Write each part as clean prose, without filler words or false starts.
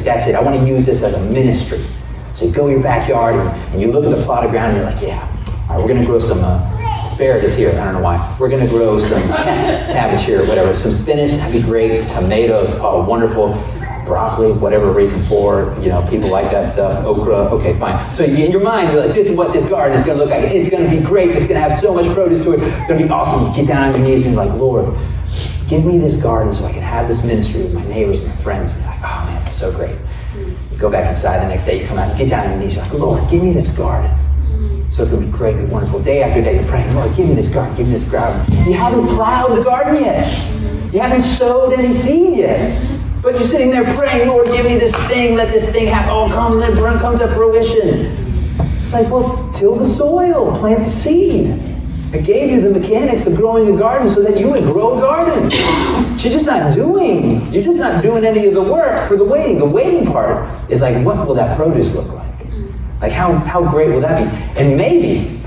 Like, that's it. I want to use this as a ministry. So you go to your backyard and you look at the plot of ground and you're like, yeah, all right, we're going to grow some asparagus here. I don't know why. We're going to grow some cabbage here or whatever. Some spinach, that'd be great. Tomatoes, oh, wonderful. Broccoli, whatever reason for, people like that stuff. Okra, okay, fine. So in your mind, you're like, this is what this garden is going to look like. It's going to be great. It's going to have so much produce to it. It's going to be awesome. You get down on your knees and you're like, Lord, give me this garden so I can have this ministry with my neighbors and my friends. And you're like, oh man, it's so great. You go back inside the next day, you come out, you get down on your knees, you're like, Lord, give me this garden. So it could be great and wonderful. Day after day, you're praying, Lord, give me this garden, give me this garden. You haven't plowed the garden yet. You haven't sowed any seed yet. But you're sitting there praying, Lord, give me this thing, let this thing happen. Oh, come to fruition. It's like, well, till the soil, plant the seed. I gave you the mechanics of growing a garden so that you would grow a garden. You're just not doing any of the work for the waiting. The waiting part is like, what will that produce look like? Like, how great will that be? And maybe,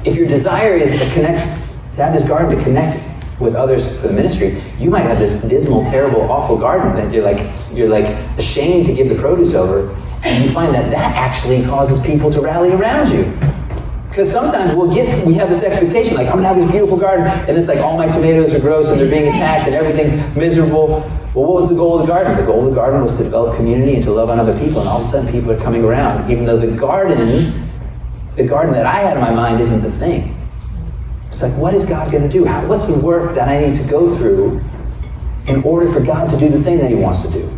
if your desire is to have this garden to connect with others for the ministry, you might have this dismal, terrible, awful garden that you're like ashamed to give the produce over, and you find that actually causes people to rally around you. Because sometimes we have this expectation, like, I'm gonna have this beautiful garden, and it's like all my tomatoes are gross and they're being attacked and everything's miserable. Well, what was the goal of the garden? The goal of the garden was to develop community and to love on other people, and all of a sudden people are coming around, even though the garden that I had in my mind isn't the thing. It's like, what is God gonna do? What's the work that I need to go through in order for God to do the thing that he wants to do?